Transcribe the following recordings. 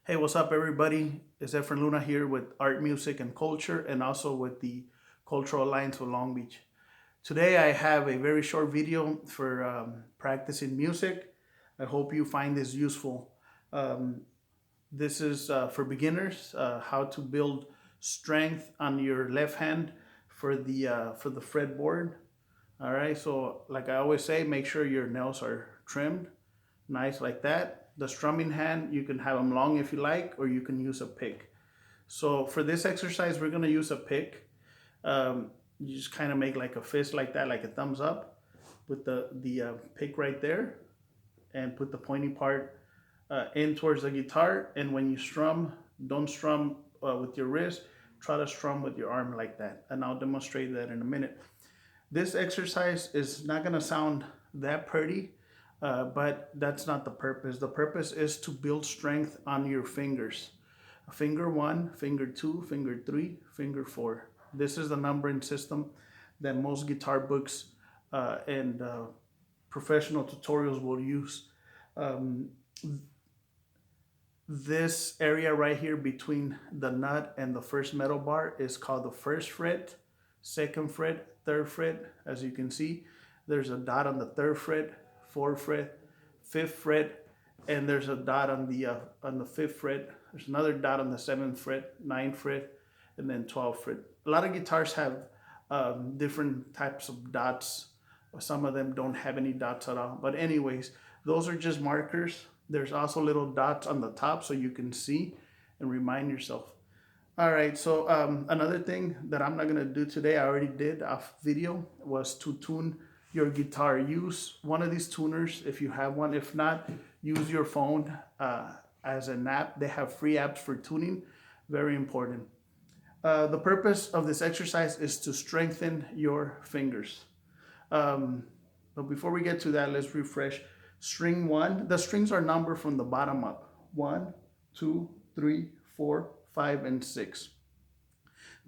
Hey, what's up, everybody? It's Efren Luna here with Art, Music, and Culture, and also with the Cultural Alliance of Long Beach. Today, I have a very short video for practicing music. I hope you find this useful. Um, this is for beginners, how to build strength on your left hand for the fretboard. All right, so like I always say, make sure your nails are trimmed nice like that. The strumming hand, you can have them long if you like, or you can use a pick. So for this exercise, we're gonna use a pick. You just kind of make like a fist like that, like a thumbs up, with the pick right there, and put the pointy part in towards the guitar. And when you strum, don't strum with your wrist. Try to strum with your arm like that. And I'll demonstrate that in a minute. This exercise is not gonna sound that pretty, but that's not the purpose. The purpose is to build strength on your fingers. Finger one, finger two, finger three, finger four. This is the numbering system that most guitar books and professional tutorials will use. Um, this area right here between the nut and the first metal bar is called the first fret, second fret, third fret. As you can see, there's a dot on the third fret, fourth fret, fifth fret, and there's a dot on the fifth fret. There's another dot on the seventh fret, ninth fret, and then 12th fret. A lot of guitars have different types of dots. Some of them don't have any dots at all. But anyways, those are just markers. There's also little dots on the top so you can see and remind yourself. All right, so another thing that I'm not gonna do today, I already did off video, was to tune your guitar. Use one of these tuners if you have one. If not, use your phone as an app. They have free apps for tuning, very important. The purpose of this exercise is to strengthen your fingers. But before we get to that, let's refresh. String one, the strings are numbered from the bottom up. One, two, three, four, five, and six.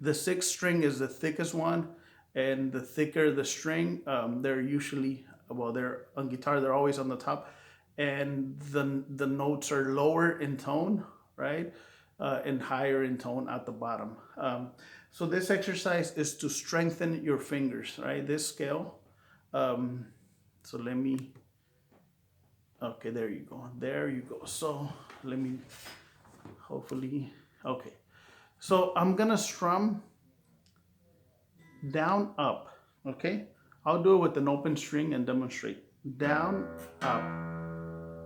The sixth string is the thickest one, and the thicker the string, they're usually, well, they're on guitar, they're always on the top, and the notes are lower in tone, right? And higher in tone at the bottom. So this exercise is to strengthen your fingers, right? This scale. So let me, okay, there you go. There you go. So let me, hopefully, okay. So I'm gonna strum down, up, okay? I'll do it with an open string and demonstrate. Down, up,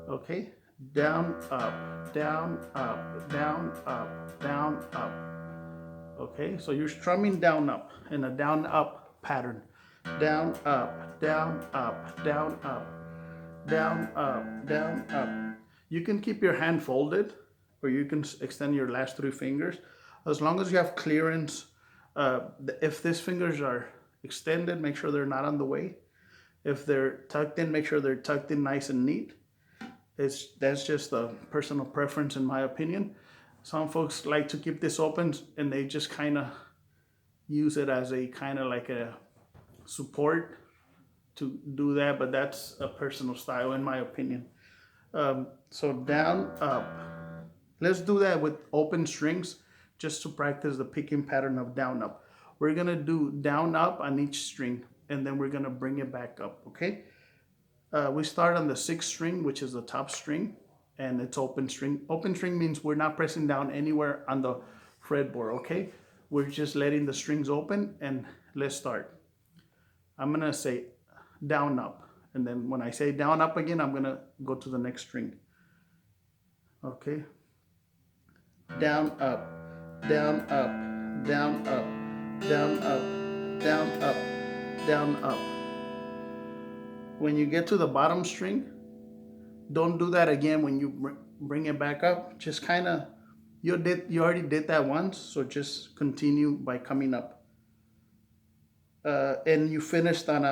okay? Down, up, down, up, down, up, down, up. Okay, so you're strumming down, up in a down, up pattern. Down, up, down, up, down, up, down, up, down, up. You can keep your hand folded, or you can extend your last three fingers. As long as you have clearance, if these fingers are extended, make sure they're not on the way. If they're tucked in, make sure they're tucked in nice and neat. That's just a personal preference in my opinion. Some folks like to keep this open and they just kind of use it as a kind of like a support to do that, but that's a personal style in my opinion. So down, up. Let's do that with open strings just to practice the picking pattern of down, up. We're gonna do down, up on each string, and then we're gonna bring it back up, okay? We start on the sixth string, which is the top string, and it's open string. Open string means we're not pressing down anywhere on the fretboard, okay? We're just letting the strings open, and let's start. I'm gonna say down, up, and then when I say down, up again, I'm gonna go to the next string. Okay, down, up, down, up, down, up, down, up, down, up, down, up. When you get to the bottom string, don't do that again when you bring it back up. Just kind of, you already did that once, so just continue by coming up. And you finished on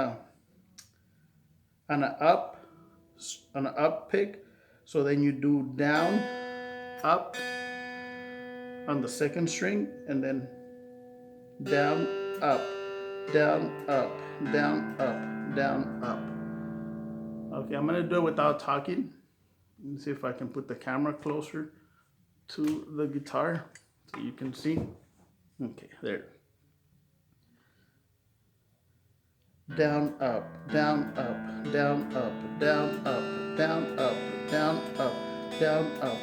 an up, on an up pick. So then you do down, up on the second string, and then down, up, down, up, down, up, down, up. Okay, I'm gonna do it without talking. Let's see if I can put the camera closer. to the guitar so you can see. Okay, there. Down, up, down, up, down, up, down, up, down, up, down, up, down, up,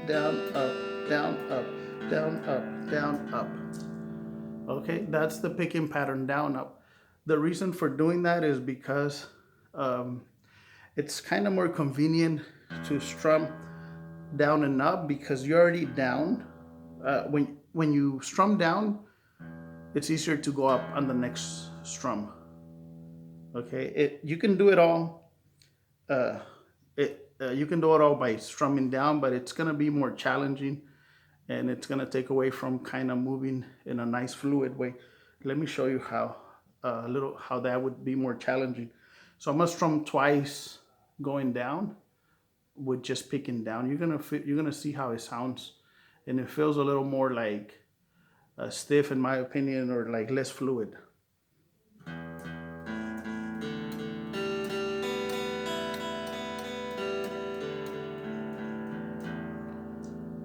down, up, down, up, down, up, down, up. Okay, that's the picking pattern, down, up. The reason for doing that is because um, it's kind of more convenient to strum down and up because you're already down. When you strum down, it's easier to go up on the next strum. Okay, you can do it all. Uh, you can do it all by strumming down, but it's gonna be more challenging, and it's gonna take away from kind of moving in a nice fluid way. Let me show you how a little how that would be more challenging. So I'm gonna strum twice going down with just picking down. You're gonna see how it sounds, and it feels a little more like stiff in my opinion, or like less fluid.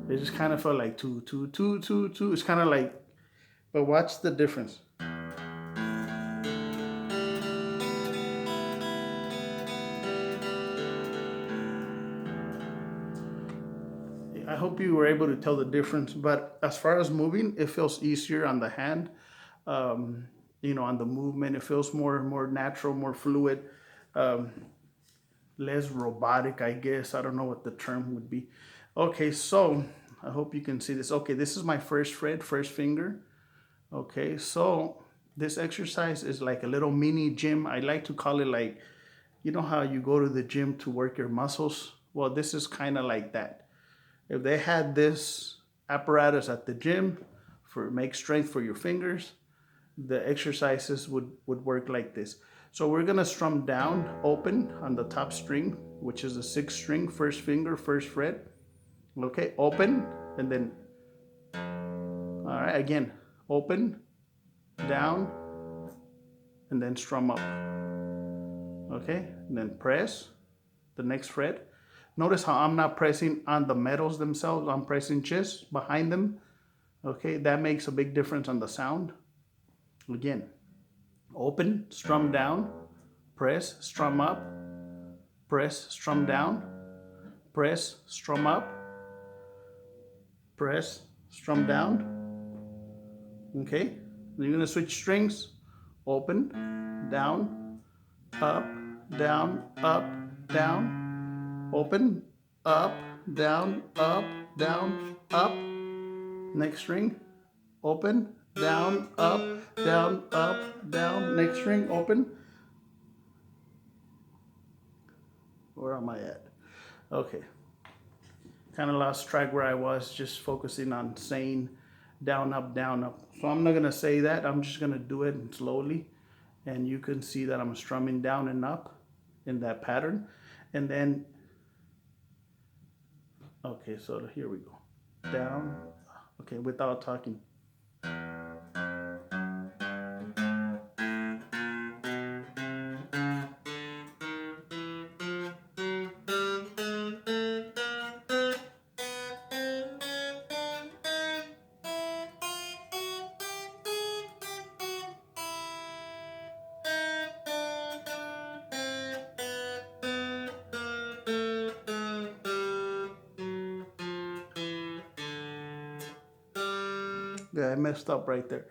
It just kind of felt like two, two, two, two, two. It's kind of like, but watch the difference. I hope you were able to tell the difference. But as far as moving, it feels easier on the hand. On the movement, it feels more natural, more fluid, um, less robotic, I guess. I don't know what the term would be. Okay, so I hope you can see this. Okay, this is my first fret, first finger. Okay, so this exercise is like a little mini gym. I like to call it like, you know how you go to the gym to work your muscles? Well, this is kind of like that. If they had this apparatus at the gym for make strength for your fingers, the exercises would work like this. So we're gonna strum down, open on the top string, which is the sixth string, first finger, first fret. Okay, open, and then, all right, again, open, down, and then strum up. Okay, and then press the next fret. Notice how I'm not pressing on the metals themselves, I'm pressing just behind them. Okay, that makes a big difference on the sound. Again, open, strum down, press, strum up, press, strum down, press, strum up, press, strum down. Okay, you're gonna switch strings, open, down, up, down, up, down, open, up, down, up, down, up. Next string, open, down, up, down, up, down. Next string, open. Where am I at? Okay. Kind of lost track where I was, just focusing on saying down, up, down, up. So I'm not gonna say that. I'm just gonna do it slowly, and you can see that I'm strumming down and up in that pattern. And then, okay, so here we go. Down, okay, without talking. Yeah, I messed up right there.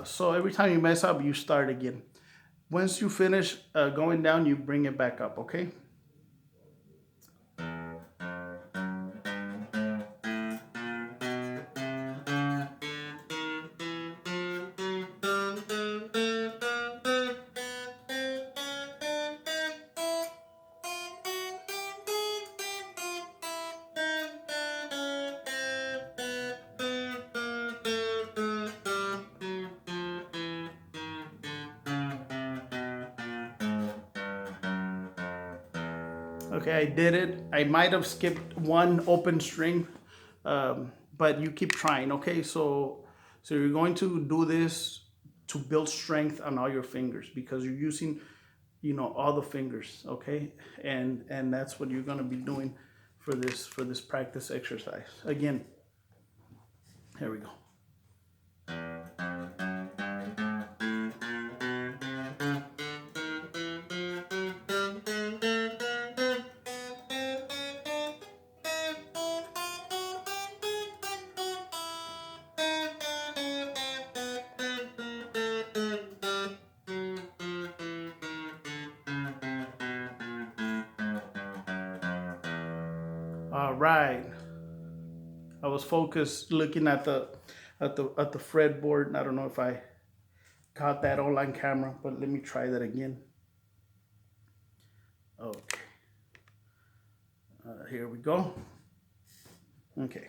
So every time you mess up, you start again. Once you finish going down, you bring it back up, okay? Okay, I did it. I might have skipped one open string, but you keep trying, okay? So you're going to do this to build strength on all your fingers because you're using, all the fingers, okay? And that's what you're gonna be doing for this practice exercise. Again, Here we go. All right. I was focused looking at the fretboard. I don't know if I caught that all on camera, but let me try that again. Okay. Here we go. Okay.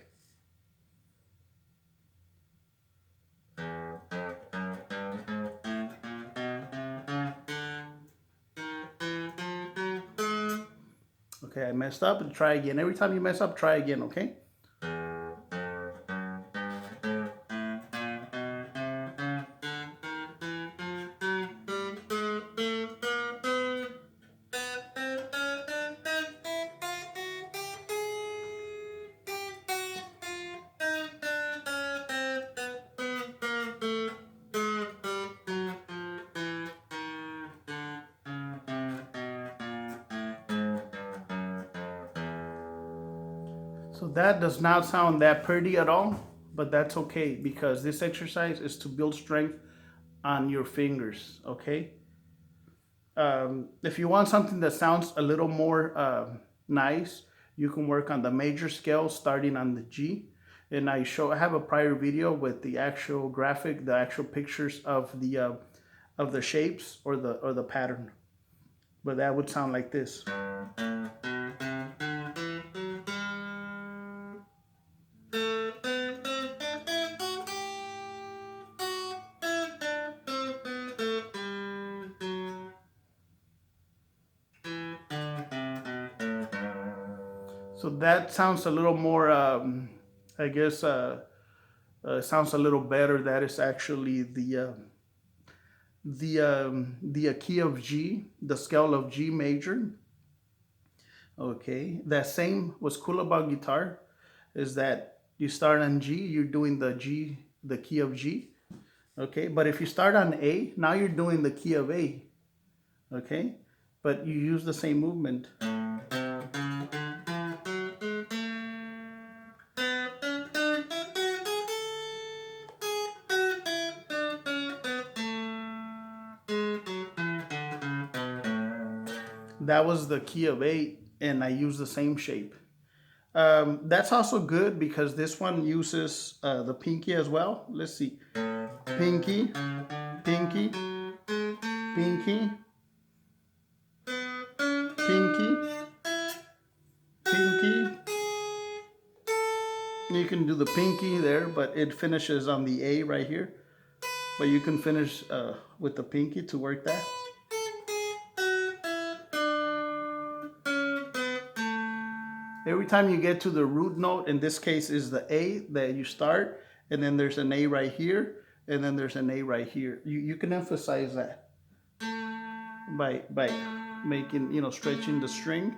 Okay, I messed up and try again. Every time you mess up, try again, okay? So that does not sound that pretty at all, but that's okay because this exercise is to build strength on your fingers, okay? If you want something that sounds a little more nice, you can work on the major scale starting on the G. And I have a prior video with the actual graphic, the actual pictures of the shapes or the pattern. But that would sound like this. So that sounds a little more, I guess, sounds a little better. That is actually the key of G, the scale of G major. Okay, that same, what's cool about guitar is that you start on G, you're doing the key of G. Okay, but if you start on A, now you're doing the key of A. Okay, but you use the same movement. That was the key of A, and I use the same shape. That's also good because this one uses the pinky as well. Let's see. Pinky, pinky, pinky, pinky, pinky. You can do the pinky there, but it finishes on the A right here. But you can finish with the pinky to work that. Every time you get to the root note, in this case is the A that you start, and then there's an A right here, and then there's an A right here. You can emphasize that by making, stretching the string.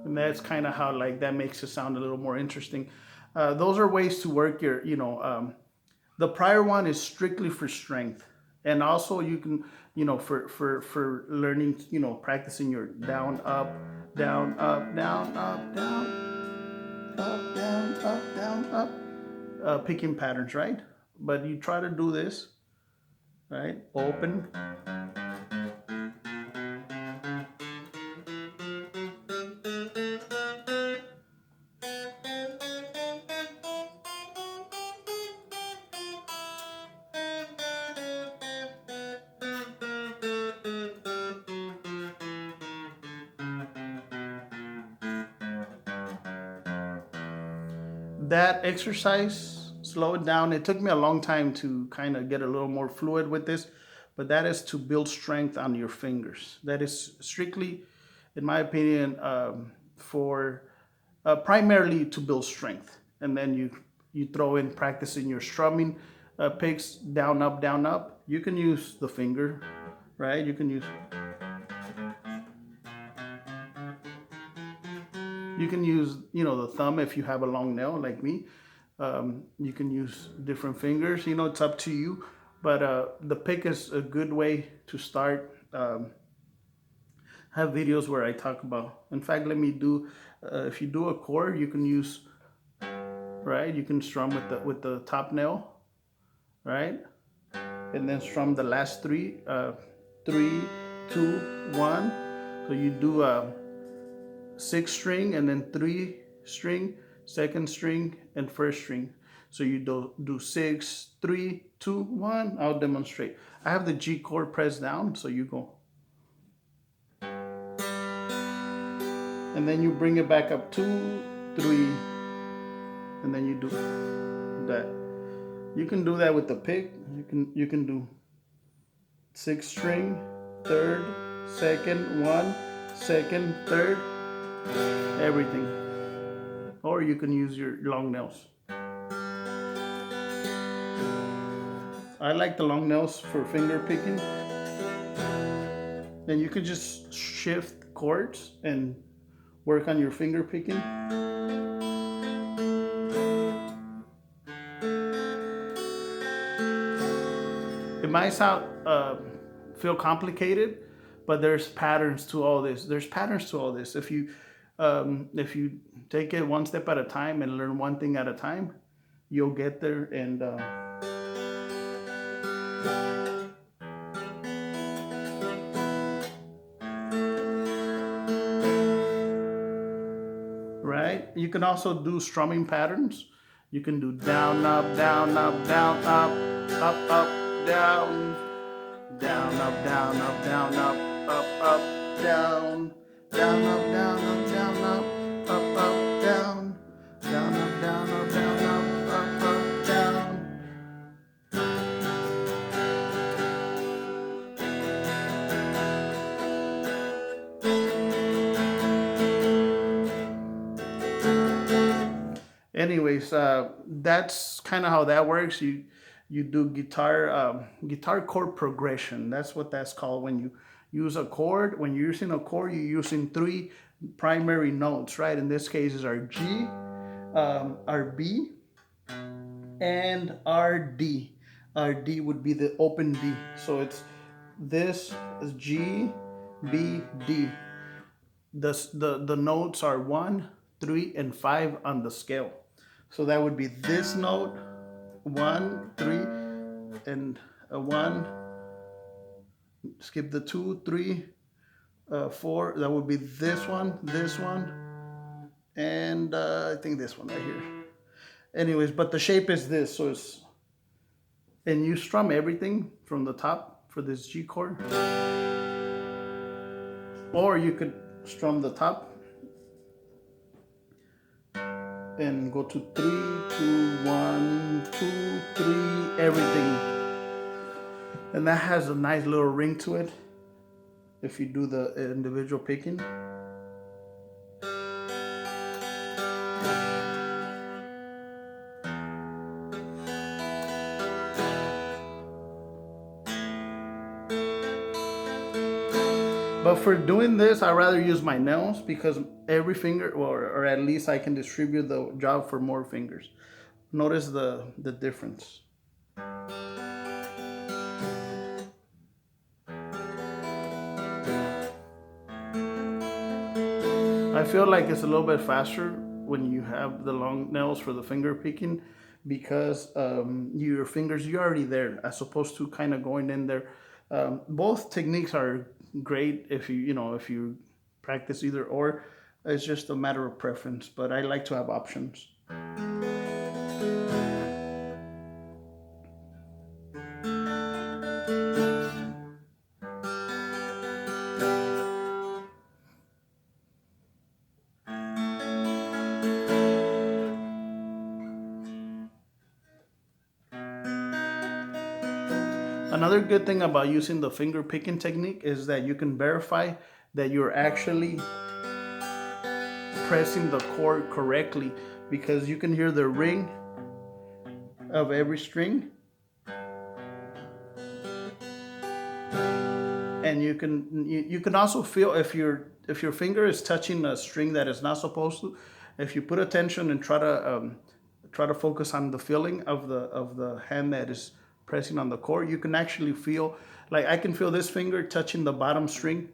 And that's kind of how that makes it sound a little more interesting. Those are ways to work your, the prior one is strictly for strength. And also you can, for learning, practicing your down, up, down, up, down, up, down, up, down, up, down, up, picking patterns, right? But you try to do this, right? Open. That exercise, slow it down. It took me a long time to kind of get a little more fluid with this, but that is to build strength on your fingers. That is strictly, in my opinion, for primarily to build strength. And then you throw in practicing your strumming picks, down, up, down, up. You can use the finger, right? You can use... You can use, the thumb if you have a long nail like me. You can use different fingers. It's up to you. But the pick is a good way to start. Have videos where I talk about. In fact, let me do. If you do a chord, you can use, right. You can strum with the top nail, right, and then strum the last three. 3, 2, 1. So you do a 6 string and then 3 string, second string, and first string. So you do 6, 3, 2, 1. I'll demonstrate. I have the G chord pressed down, so you go. And then you bring it back up 2, 3, and then you do that. You can do that with the pick. You can do 6 string, third, second, 1, second, third, everything. Or you can use your long nails. I like the long nails for finger picking. And you could just shift chords and work on your finger picking. It might feel complicated, but there's patterns to all this. If you take it one step at a time and learn one thing at a time, you'll get there. And right, you can also do strumming patterns. You can do down, up, down, up, down, up, up, up, down, down, up, down, up, down, up, up, down, down, up, down, up, down, up, down, down, up, down, up, down, up, down. Anyways, that's kind of how that works. You do guitar chord progression. That's what that's called. When you use a chord, when you're using a chord, you're using 3 primary notes, right? In this case, is our G, our B, and our D. Our D would be the open D. So it's this is G, B, D. The notes are 1, 3, and 5 on the scale. So that would be this note, 1, 3, and a 1. Skip the 2, 3, 4. That would be this one, and I think this one right here. Anyways, but the shape is this. So it's, and you strum everything from the top for this G chord, or you could strum the top and go to 3, 2, 1, 2, 3, everything. And that has a nice little ring to it if you do the individual picking. But for doing this, I'd rather use my nails because every finger, or at least I can distribute the job for more fingers. Notice the difference. I feel like it's a little bit faster when you have the long nails for the finger picking because your fingers, you're already there as opposed to kind of going in there. Both techniques are great if you practice either or. It's just a matter of preference, but I like to have options. Another good thing about using the finger picking technique is that you can verify that you're actually pressing the chord correctly because you can hear the ring of every string, and you can also feel if your finger is touching a string that is not supposed to. If you put attention and try to focus on the feeling of the hand that is pressing on the chord, you can actually feel, like I can feel this finger touching the bottom string,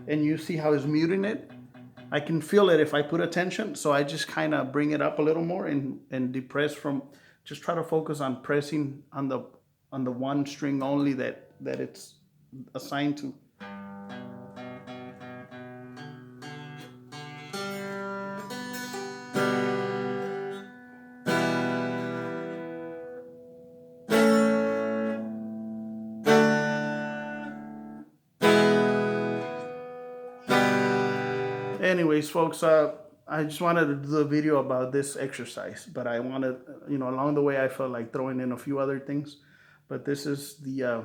and you see how it's muting it. I can feel it if I put attention, so I just kind of bring it up a little more and depress from, just try to focus on pressing on the one string only that it's assigned to. Anyways, folks, I just wanted to do a video about this exercise, but I wanted, along the way I felt like throwing in a few other things, but this is the,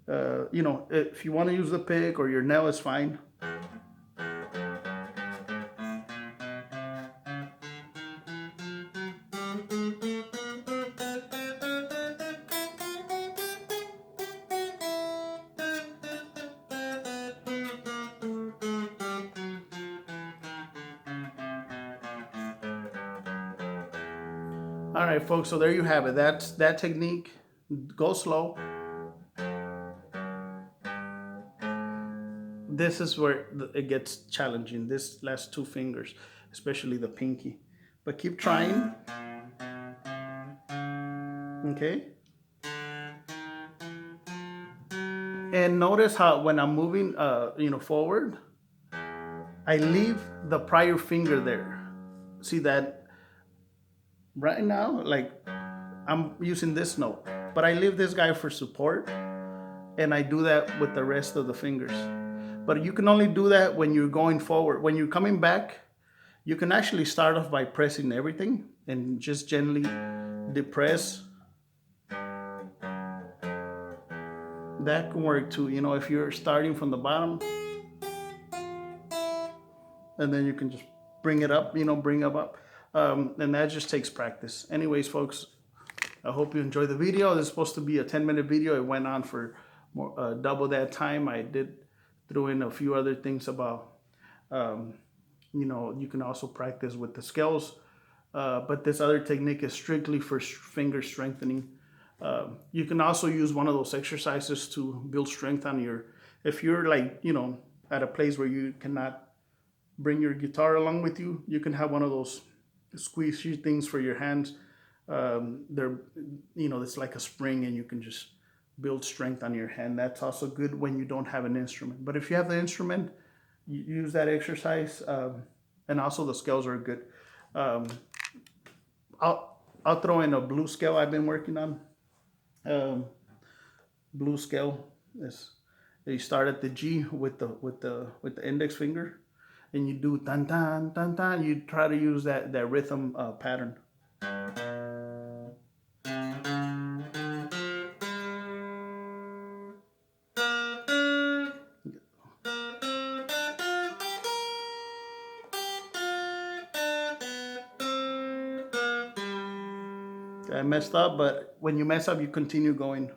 if you want to use the pick or your nail is fine. All right, folks, so there you have it. That's that technique. Go slow. This is where it gets challenging, this last two fingers, especially the pinky. But keep trying. Okay? And notice how when I'm moving forward, I leave the prior finger there. See that? Right now, like I'm using this note, but I leave this guy for support, and I do that with the rest of the fingers. But you can only do that when you're going forward. When you're coming back, you can actually start off by pressing everything and just gently depress. That can work too, if you're starting from the bottom, and then you can just bring it up, bring up. And that just takes practice. Anyways, folks, I hope you enjoyed the video. This is supposed to be a 10-minute video. It went on for more, double that time. I did throw in a few other things about, you can also practice with the scales. But this other technique is strictly for finger strengthening. You can also use one of those exercises to build strength on if you're like, at a place where you cannot bring your guitar along with you, you can have one of those squeeze things for your hands. They're, it's like a spring, and you can just build strength on your hand. That's also good when you don't have an instrument. But if you have the instrument, you use that exercise. And also the scales are good. I'll throw in a blue scale I've been working on. Blue scale is, you start at the G with the index finger, and you do tan tan tan tan. You try to use that rhythm pattern. I messed up, but when you mess up, you continue going.